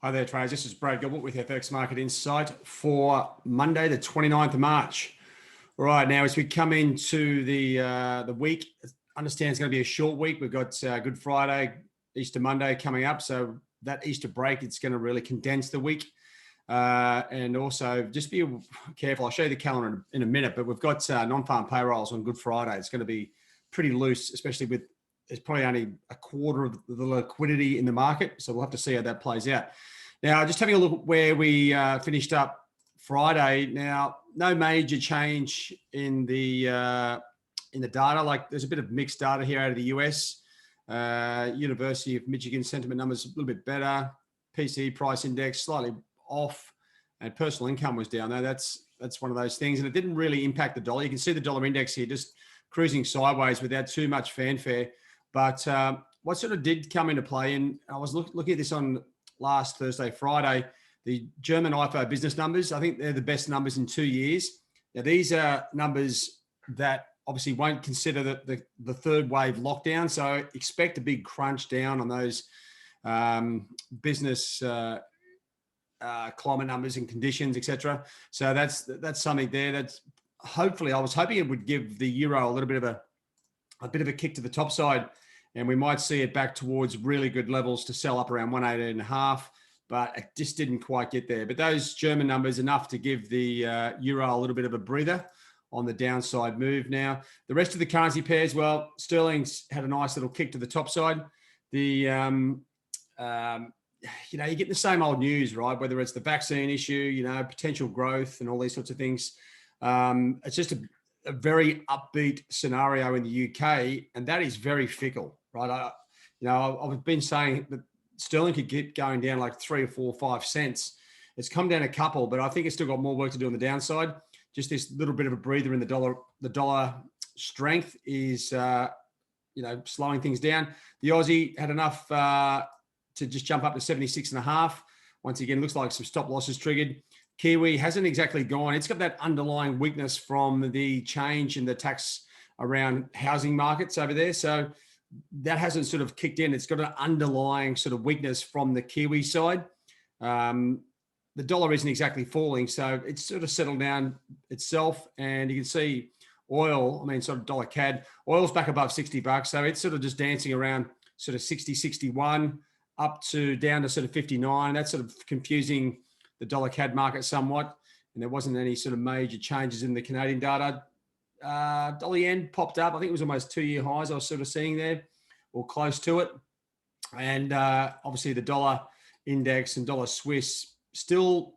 Hi there, traders. This is Brad Gilbert with FX Market Insight for Monday, the 29th of March. All right, now as we come into the week, I understand it's going to be a short week. We've got Good Friday, Easter Monday coming up. So that Easter break, it's going to really condense the week. And also just be careful. I'll show you the calendar in a minute, but we've got non-farm payrolls on Good Friday. It's going to be pretty loose, especially with there's probably only a quarter of the liquidity in the market. So we'll have to see how that plays out. Now, just having a look at where we finished up Friday. Now, no major change in the data. Like there's a bit of mixed data here out of the US. University of Michigan sentiment numbers a little bit better. PCE price index slightly off, and personal income was down. Though that's one of those things, and it didn't really impact the dollar. You can see the dollar index here just cruising sideways without too much fanfare. But what sort of did come into play, and I was looking at this on last Thursday, Friday, the German IFO business numbers. I think they're the best numbers in 2 years. Now, these are numbers that obviously won't consider the third wave lockdown. So expect a big crunch down on those business climate numbers and conditions, etc. So that's something there. That's hopefully, I was hoping it would give the euro a little bit of a kick to the top side, and we might see it back towards really good levels to sell up around 118.5, but it just didn't quite get there. But those German numbers enough to give the euro a little bit of a breather on the downside move. Now, the rest of the currency pairs, well, sterling's had a nice little kick to the top side. The you get the same old news, right? Whether it's the vaccine issue, potential growth and all these sorts of things. It's just a very upbeat scenario in the UK, and that is very fickle, right? I've been saying that sterling could keep going down like 3 or 4 or 5 cents. It's come down a couple, but I think it's still got more work to do on the downside. Just this little bit of a breather in the dollar. The dollar strength is, slowing things down. The Aussie had enough to just jump up to 76.5. Once again, looks like some stop losses triggered. Kiwi hasn't exactly gone. It's got that underlying weakness from the change in the tax around housing markets over there. So that hasn't sort of kicked in. It's got an underlying sort of weakness from the Kiwi side. The dollar isn't exactly falling, so it's sort of settled down itself. And you can see oil, sort of dollar CAD, oil's back above $60. So it's sort of just dancing around sort of 60, 61 up to down to sort of 59. That's sort of confusing the dollar CAD market somewhat. And there wasn't any sort of major changes in the Canadian data. Dollar yen popped up. I think it was almost 2-year highs I was sort of seeing there, or close to it. And obviously the dollar index and dollar Swiss still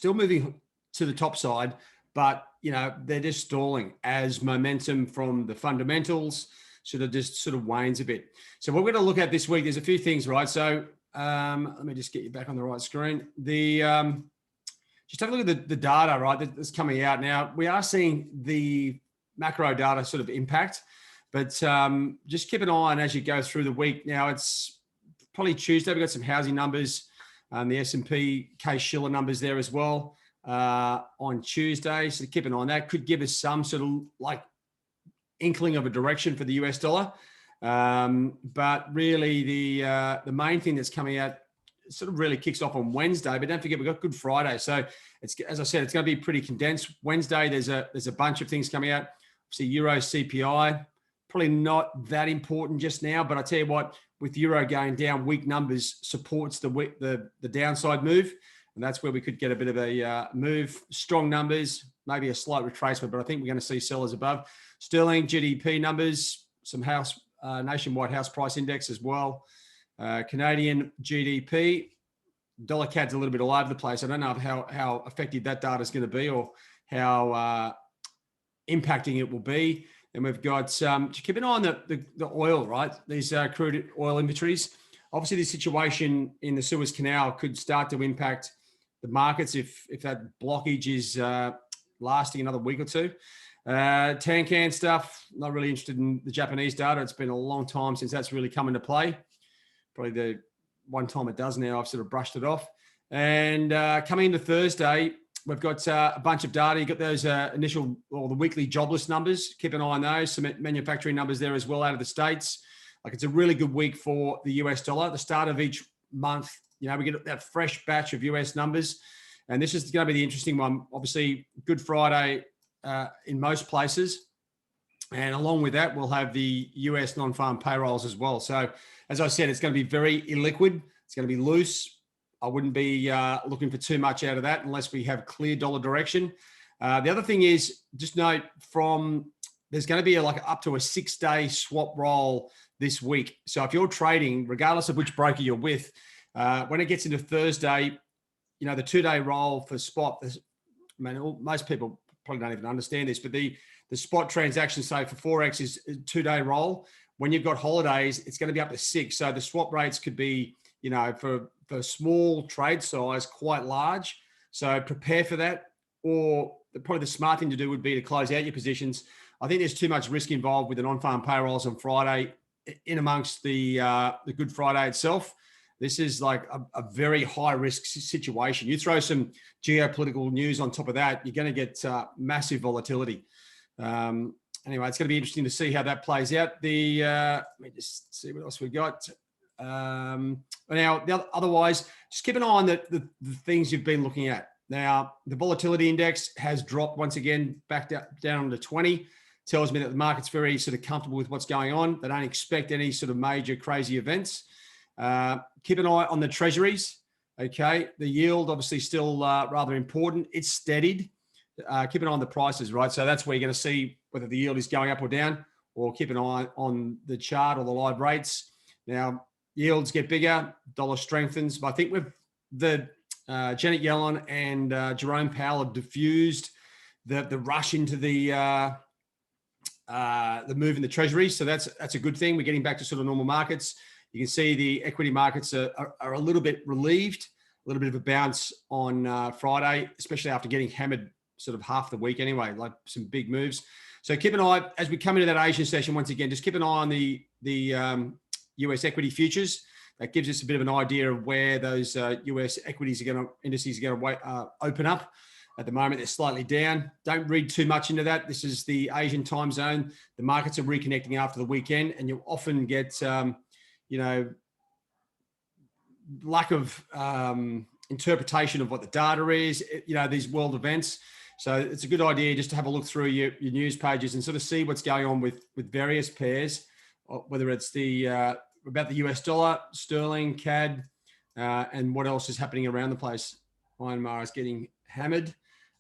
moving to the top side, but they're just stalling as momentum from the fundamentals sort of wanes a bit. So what we're going to look at this week, there's a few things, right? So let me just get you back on the right screen. Just have a look at the data, right, that's coming out now. We are seeing the macro data sort of impact, but just keep an eye on as you go through the week. Now it's probably Tuesday. We've got some housing numbers, the S&P Case-Shiller numbers there as well on Tuesday. So keep an eye on that. Could give us some sort of like inkling of a direction for the US dollar. But really the main thing that's coming out sort of really kicks off on Wednesday, but don't forget we've got Good Friday. So it's, as I said, it's going to be pretty condensed. Wednesday, there's a bunch of things coming out. Obviously Euro CPI, probably not that important just now, but I tell you what, with Euro going down, weak numbers supports the downside move. And that's where we could get a bit of a move. Strong numbers, maybe a slight retracement, but I think we're going to see sellers above. Sterling GDP numbers, some nationwide house price index as well. Canadian GDP, dollar CAD's a little bit all over the place. I don't know how effective that data is going to be or how impacting it will be. And we've got to keep an eye on the oil, right? These crude oil inventories. Obviously, the situation in the Suez Canal could start to impact the markets if that blockage is lasting another week or two. Tankan stuff, not really interested in the Japanese data. It's been a long time since that's really come into play. Probably the one time it does now, I've sort of brushed it off. And coming into Thursday, we've got a bunch of data. You've got those initial or the weekly jobless numbers. Keep an eye on those. Some manufacturing numbers there as well out of the States. Like it's a really good week for the US dollar. At the start of each month, we get that fresh batch of US numbers. And this is going to be the interesting one. Obviously, Good Friday in most places. And along with that, we'll have the US non-farm payrolls as well. So as I said, it's going to be very illiquid. It's going to be loose. I wouldn't be looking for too much out of that unless we have clear dollar direction. The other thing is, just note there's going to be up to a 6-day swap roll this week. So if you're trading, regardless of which broker you're with, when it gets into Thursday, the 2-day roll for spot, most people probably don't even understand this, but the spot transaction, say for Forex, is a 2-day roll. When you've got holidays, it's going to be up to 6. So the swap rates could be, for small trade size, quite large. So prepare for that. Or probably the smart thing to do would be to close out your positions. I think there's too much risk involved with the non-farm payrolls on Friday in amongst the Good Friday itself. This is like a very high risk situation. You throw some geopolitical news on top of that, you're going to get massive volatility. Anyway, it's going to be interesting to see how that plays out. Let me just see what else we got. Now, otherwise, just keep an eye on the things you've been looking at. Now, the volatility index has dropped once again back down to 20. Tells me that the market's very sort of comfortable with what's going on. They don't expect any sort of major crazy events. Keep an eye on the treasuries. Okay, the yield obviously still rather important. It's steadied. Keep an eye on the prices, right? So that's where you're going to see whether the yield is going up or down, or keep an eye on the chart or the live rates. Now, yields get bigger, dollar strengthens, but I think with the Janet Yellen and Jerome Powell have diffused the rush into the move in the treasuries. So that's a good thing. We're getting back to sort of normal markets. You can see the equity markets are a little bit relieved, a little bit of a bounce on Friday, especially after getting hammered sort of half the week anyway, like some big moves. So keep an eye as we come into that Asian session once again. Just keep an eye on the US equity futures. That gives us a bit of an idea of where those US equities indices are going to open up. At the moment, they're slightly down. Don't read too much into that. This is the Asian time zone. The markets are reconnecting after the weekend, and you'll often get, lack of interpretation of what the data is, these world events. So it's a good idea just to have a look through your news pages and sort of see what's going on with various pairs, whether it's about the US dollar, sterling, CAD, and what else is happening around the place. Myanmar is getting hammered.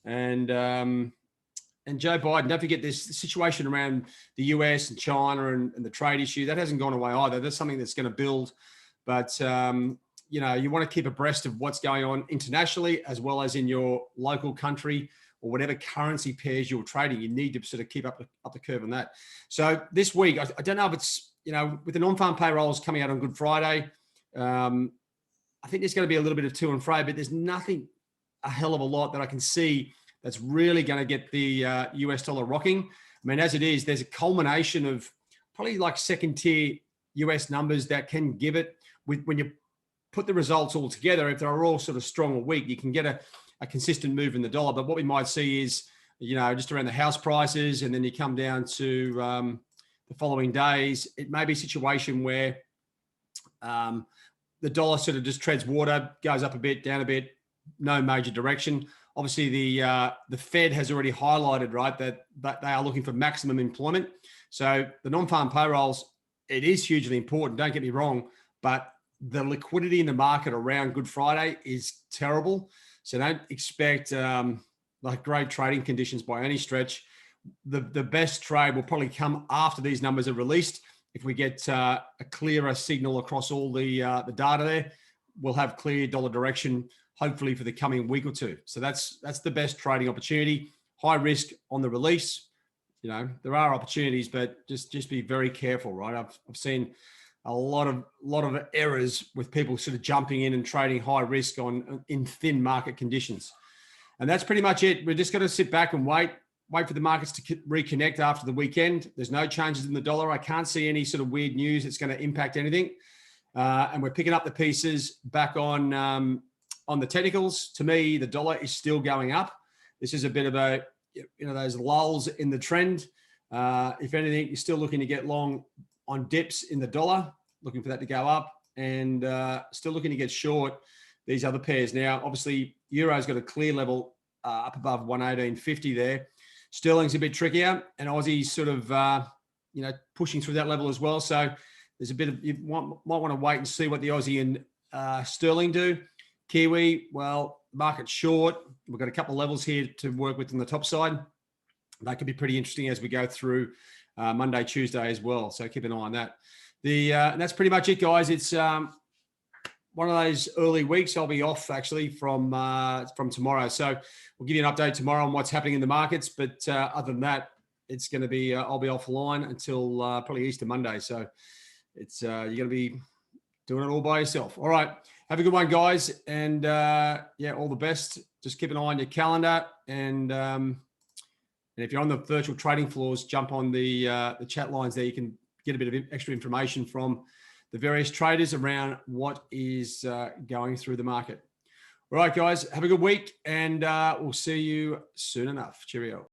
And Joe Biden, don't forget this situation around the US and China and the trade issue. That hasn't gone away either. That's something that's going to build. But, you want to keep abreast of what's going on internationally as well as in your local country or whatever currency pairs you're trading. You need to sort of keep up the curve on that. So this week, I don't know if it's, with the non-farm payrolls coming out on Good Friday, I think there's going to be a little bit of to and fro, but there's nothing a hell of a lot that I can see that's really going to get the US dollar rocking. I mean, as it is, there's a culmination of probably like second tier US numbers that can give it, when you put the results all together, if they're all sort of strong or weak, you can get a consistent move in the dollar. But what we might see is, just around the house prices, and then you come down to the following days, it may be a situation where the dollar sort of just treads water, goes up a bit, down a bit, no major direction. Obviously, the Fed has already highlighted, right, that they are looking for maximum employment. So the non-farm payrolls, it is hugely important, don't get me wrong, but the liquidity in the market around Good Friday is terrible. So don't expect like great trading conditions by any stretch. The best trade will probably come after these numbers are released. If we get a clearer signal across all the data there, we'll have clear dollar direction, hopefully for the coming week or two. So that's the best trading opportunity. High risk on the release. There are opportunities, but just be very careful, right? I've seen a lot of errors with people sort of jumping in and trading high risk in thin market conditions. And that's pretty much it. We're just going to sit back and wait for the markets to reconnect after the weekend. There's no changes in the dollar. I can't see any sort of weird news that's going to impact anything. And we're picking up the pieces back on the technicals. To me, the dollar is still going up. This is a bit of those lulls in the trend. If anything, you're still looking to get long on dips in the dollar, looking for that to go up. and still looking to get short these other pairs. Now, obviously, Euro's got a clear level up above 118.50 there. Sterling's a bit trickier, and Aussie's sort of, pushing through that level as well. So there's a bit of, might want to wait and see what the Aussie and Sterling do. Kiwi, well, market's short. We've got a couple of levels here to work with on the top side. That could be pretty interesting as we go through Monday, Tuesday as well. So keep an eye on that. And that's pretty much it, guys. It's one of those early weeks. I'll be off actually from tomorrow. So we'll give you an update tomorrow on what's happening in the markets. But other than that, it's going to be, I'll be offline until probably Easter Monday. So it's, you're going to be doing it all by yourself. All right. Have a good one, guys. And all the best. Just keep an eye on your calendar. And if you're on the virtual trading floors, jump on the chat lines there. You can get a bit of extra information from the various traders around what is going through the market. All right, guys, have a good week, and we'll see you soon enough. Cheerio.